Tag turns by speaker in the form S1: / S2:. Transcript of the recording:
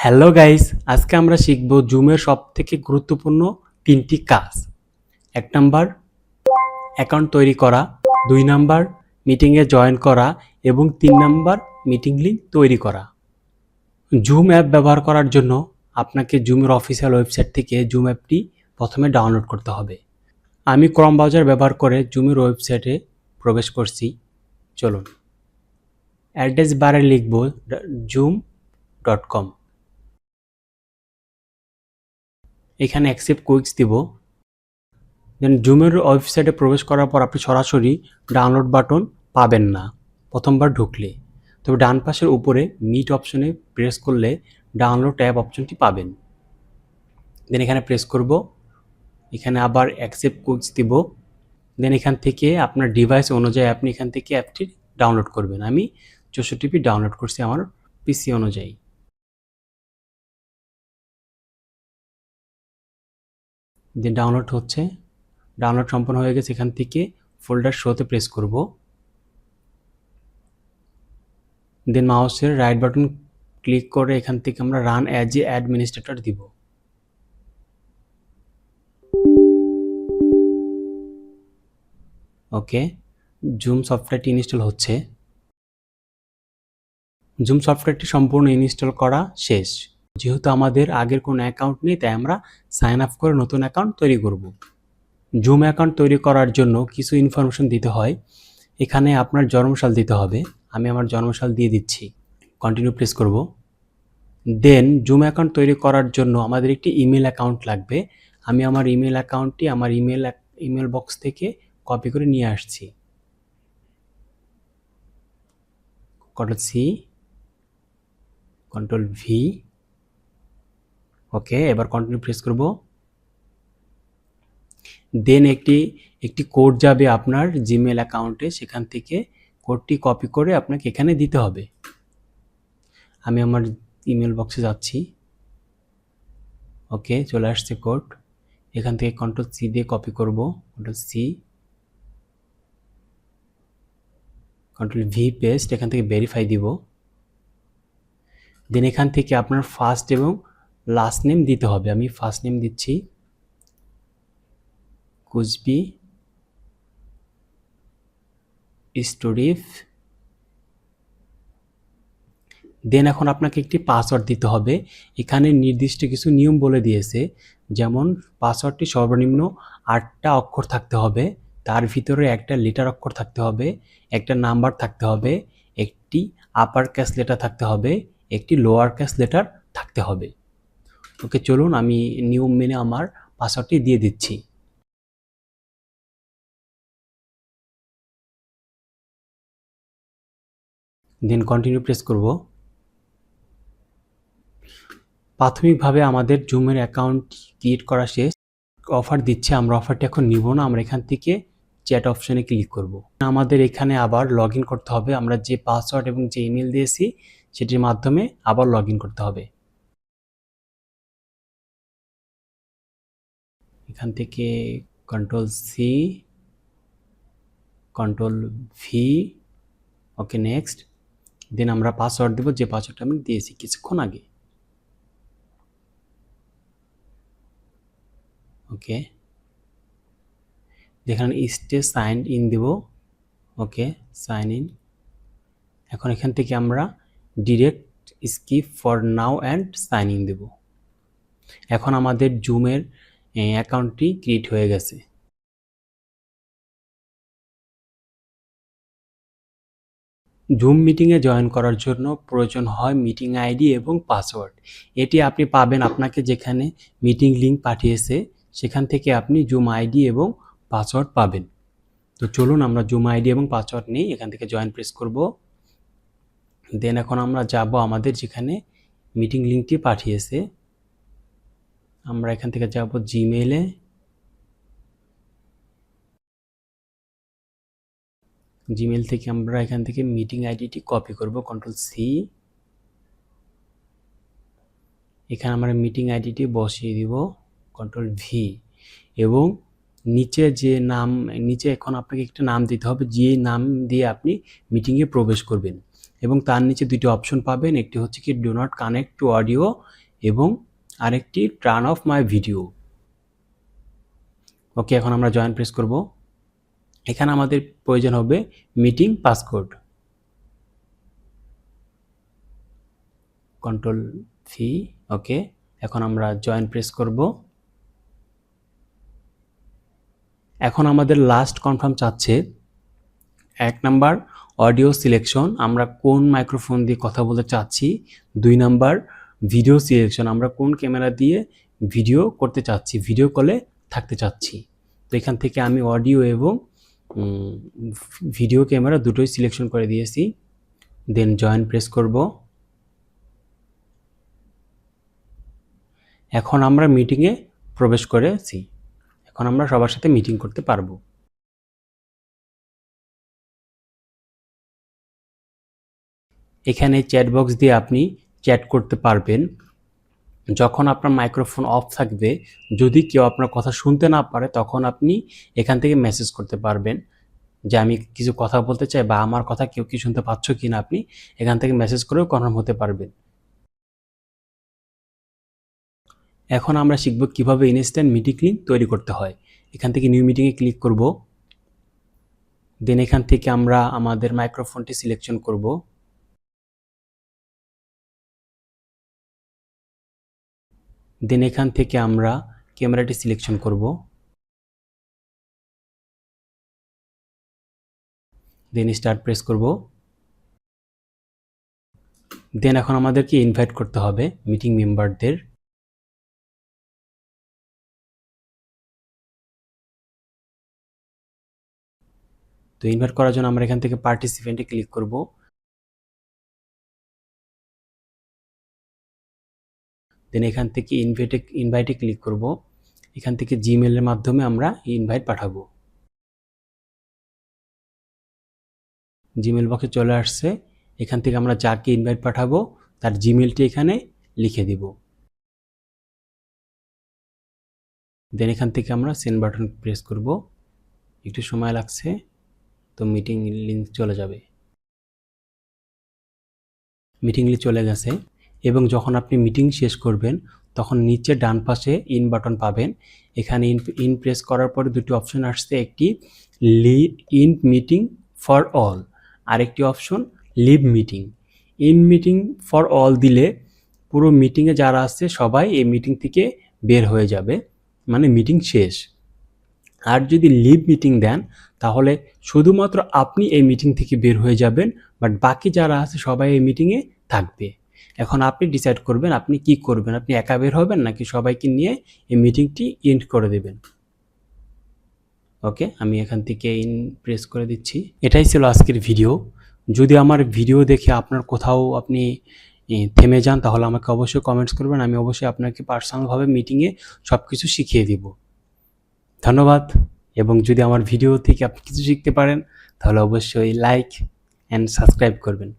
S1: Hello guys, আজকে আমরা শিখব জুমের সবথেকে গুরুত্বপূর্ণ তিনটি কাজ। ১ নাম্বার অ্যাকাউন্ট তৈরি করা, ২ নাম্বার মিটিংয়ে জয়েন করা এবং ৩ নাম্বার মিটিং লিংক তৈরি করা। জুম অ্যাপ ব্যবহার করার জন্য আপনাকে জুমের অফিসিয়াল ওয়েবসাইট থেকে জুম অ্যাপটি প্রথমে ডাউনলোড করতে হবে। আমি ক্রম ব্রাউজার ব্যবহার করে জুমের ওয়েবসাইটে প্রবেশ করছি। চলুন, অ্যাড্রেস বারে লিখব zoom.com। এখানে অ্যাকসেপ্ট কুইকস দিব। দেন জুমের ওয়েবসাইটে প্রবেশ করার পর আপনি সরাসরি ডাউনলোড বাটন পাবেন না প্রথমবার ঢুকলে, তবে ডান পাশের উপরে মিট অপশনে প্রেস করলে ডাউনলোড ট্যাব অপশনটি পাবেন। দেন এখানে প্রেস করব, এখানে আবার অ্যাকসেপ্ট কুইকস দিব। দেন এখান থেকে আপনার ডিভাইস অনুযায়ী আপনি এখান থেকে অ্যাপটি ডাউনলোড করবেন। আমি 64 ডাউনলোড করছি আমার পিসি অনুযায়ী। দেন ডাউনলোড হচ্ছে, ডাউনলোড সম্পন্ন হয়ে গেছে। এখান থেকে ফোল্ডার শোতে প্রেস করব। দেন মাউসের রাইট বাটন ক্লিক করে এখান থেকে আমরা রান অ্যাজ এ অ্যাডমিনিস্ট্রেটর দিব। ওকে, জুম সফটওয়্যারটি ইনস্টল হচ্ছে। জুম সফটওয়্যারটি সম্পূর্ণ ইনস্টল করা শেষ। যেহেতু আমাদের আগের কোনো অ্যাকাউন্ট নেই, তাই আমরা সাইন আপ করে নতুন অ্যাকাউন্ট তৈরি করব। জুম অ্যাকাউন্ট তৈরি করার জন্য কিছু ইনফরমেশন দিতে হয়। এখানে আপনার জন্মসাল দিতে হবে। আমি আমার জন্মসাল দিয়ে দিচ্ছি। কন্টিনিউ প্রেস করব। দেন জুম অ্যাকাউন্ট তৈরি করার জন্য আমাদের একটি ইমেল অ্যাকাউন্ট লাগবে। আমি আমার ইমেল অ্যাকাউন্টটি আমার ইমেল বক্স থেকে কপি করে নিয়ে আসছি। Ctrl+C, Ctrl+V। ওকে, এবার কন্টিনিউ প্রেস করব। দেন একটি কোড যাবে আপনার জিমেল অ্যাকাউন্টে, সেখান থেকে কোডটি কপি করে আপনাকে এখানে দিতে হবে। আমি আমার ইমেল বক্সে যাচ্ছি। ওকে, চলে আসছে কোড। এখান থেকে Ctrl+C দিয়ে কপি করব। Ctrl+C, Ctrl+V paste. এখান থেকে ভেরিফাই দিব। দেন এখান থেকে আপনার ফার্স্ট এবং লাস্ট নেম দিতে হবে। আমি ফার্স্ট নেম দিচ্ছি কুচবি স্টুডিফ। দেন এখন আপনাকে একটি পাসওয়ার্ড দিতে হবে। এখানে নির্দিষ্ট কিছু নিয়ম বলে দিয়েছে, যেমন পাসওয়ার্ডটি সর্বনিম্ন 8টা অক্ষর থাকতে হবে, তার ভিতরে একটা লেটার অক্ষর থাকতে হবে, একটা নাম্বার থাকতে হবে, একটি আপার ক্যাস লেটার থাকতে হবে, একটি লোয়ার ক্যাস লেটার থাকতে হবে। ওকে, চলুন আমি নিয়ম মেনে আমার পাসওয়ার্ডটি দিয়ে দিচ্ছি। দেন কন্টিনিউ প্রেস করব। প্রাথমিকভাবে আমাদের জুমের অ্যাকাউন্ট ক্রিয়েট করা শেষ। অফার দিচ্ছে, আমরা অফারটি এখন নিব না। আমরা এখান থেকে চ্যাট অপশনে ক্লিক করব। আমাদের এখানে আবার লগ ইন করতে হবে। আমরা যে পাসওয়ার্ড এবং যে ইমেল দিয়েছি সেটির মাধ্যমে আবার লগ ইন করতে হবে। এখান থেকে Ctrl+C, Ctrl+V। ওকে, নেক্সট। দেন আমরা পাসওয়ার্ড দেব, যে পাসওয়ার্ডটা আমি দিয়েছি কিছুক্ষণ আগে। ওকে, যেখানে স্টে সাইন ইন দেব। Okay, sign in. এখন এখান থেকে আমরা direct skip for now and sign in দেব। এখন আমাদের জুমের অ্যাকাউন্টটি ক্রিয়েট হয়ে গেছে। জুম মিটিংয়ে জয়েন করার জন্য প্রয়োজন হয় মিটিং আইডি এবং পাসওয়ার্ড। এটি আপনি পাবেন আপনাকে যেখানে মিটিং লিংক পাঠিয়েছে, সেখান থেকে আপনি জুম আইডি এবং পাসওয়ার্ড পাবেন। তো চলুন আমরা জুম আইডি এবং পাসওয়ার্ড নিই। এখান থেকে জয়েন প্রেস করব। দেন এখন আমরা যাব আমাদের যেখানে মিটিং লিংকটি পাঠিয়েছে। আমরা এখান থেকে যাব জিমেইলে। জিমেইল থেকে আমরা এখান থেকে মিটিং আইডিটি কপি করব, Ctrl+C। এখানে আমরা মিটিং আইডিটি বসিয়ে দিব, Ctrl+V। এবং নিচে যে নাম, নিচে এখন আপনাকে একটা নাম দিতে হবে, যে নাম দিয়ে আপনি মিটিংয়ে প্রবেশ করবেন। এবং তার নিচে দুটো অপশন পাবেন, একটি হচ্ছে কি do not connect to audio এবং আরেকটি টার্ন অফ মাই ভিডিও। ওকে, এখন আমরা জয়েন প্রেস করব। এখানে আমাদের প্রয়োজন হবে মিটিং পাসকোড, কন্ট্রোল ভি। ওকে, এখন আমরা জয়েন প্রেস করব। এখন আমাদের লাস্ট কনফার্ম চাচ্ছে 1 নাম্বার অডিও সিলেকশন, আমরা কোন মাইক্রোফোন দিয়ে কথা বলতে চাচ্ছি। 2 নাম্বার ভিডিও সিলেকশন, আমরা কোন ক্যামেরা দিয়ে ভিডিও করতে চাচ্ছি, ভিডিও কলে থাকতে চাচ্ছি। তো এখান থেকে আমি অডিও এবং ভিডিও ক্যামেরা দুটোই সিলেকশন করে দিয়েছি। দেন জয়েন প্রেস করব। এখন আমরা মিটিংয়ে প্রবেশ করেছি। এখন আমরা সবার সাথে মিটিং করতে পারবো। এখানে চ্যাট বক্স দিয়ে আপনি চ্যাট করতে পারবেন। যখন আপনার মাইক্রোফোন অফ থাকবে, যদি কেউ আপনার কথা শুনতে না পারে, তখন আপনি এখান থেকে মেসেজ করতে পারবেন যে আমি কিছু কথা বলতে চাই বা আমার কথা কেউ কি শুনতে পাচ্ছ কিনা, আপনি এখান থেকে মেসেজ করেও কনফার্ম হতে পারবেন। এখন আমরা শিখব কিভাবে ইনস্ট্যান্ট মিটিং লিংক তৈরি করতে হয়। এখান থেকে নিউ মিটিংয়ে ক্লিক করব। দেন এখান থেকে আমরা আমাদের মাইক্রোফোনটি সিলেকশন করব। দেন এখান থেকে আমরা ক্যামেরাটি সিলেকশন করব। দেন স্টার্ট প্রেস করব। দেন এখন আমাদেরকে ইনভাইট করতে হবে মিটিং মেম্বারদের। তো ইনভাইট করার জন্য আমরা এখান থেকে পার্টিসিপেন্টে ক্লিক করব। দেন এখান থেকে ইনভাইটে ক্লিক করব। এখান থেকে জিমেলের মাধ্যমে আমরা ইনভাইট পাঠাবো। জিমেল বক্সে চলে আসছে। এখান থেকে আমরা যাকে ইনভাইট পাঠাবো তার জিমেলটি এখানে লিখে দিব। দেন এখান থেকে আমরা সেন্ড বাটন প্রেস করব। একটু সময় লাগছে, তো মিটিং লিংক চলে যাবে। মিটিং লিংক চলে গেছে। এবং যখন আপনি মিটিং শেষ করবেন, তখন নিচে ডান পাশে ইন বাটন পাবেন। এখানে ইন প্রেস করার পরে দুটি অপশন আসছে, একটি ইন মিটিং ফর অল, আরেকটি option leave meeting. End meeting for all দিলে পুরো মিটিংয়ে যারা আছে সবাই এই মিটিং থেকে বের হয়ে যাবে, মানে মিটিং শেষ। আর যদি লিভ মিটিং দেন, তাহলে শুধুমাত্র আপনি এই মিটিং থেকে বের হয়ে যাবেন, বাট বাকি যারা আছে সবাই এই মিটিংয়ে থাকবে। এখন আপনি ডিসাইড করবেন আপনি কি করবেন, আপনি একা বের হবেন নাকি সবাইকে নিয়ে এই মিটিংটি এন্ড করে দেবেন। ওকে, আমি এখান থেকে ইন প্রেস করে দিচ্ছি। এটাই ছিল আজকের ভিডিও। যদি আমার ভিডিও দেখে আপনার কোথাও আপনি থেমে যান, তাহলে আমাকে অবশ্যই কমেন্টস করবেন, আমি অবশ্যই আপনাকে পার্সোনালভাবে মিটিংয়ে সব কিছু শিখিয়ে দিব। ধন্যবাদ। এবং যদি আমার ভিডিও থেকে আপনি কিছু শিখতে পারেন, তাহলে অবশ্যই লাইক অ্যান্ড সাবস্ক্রাইব করবেন।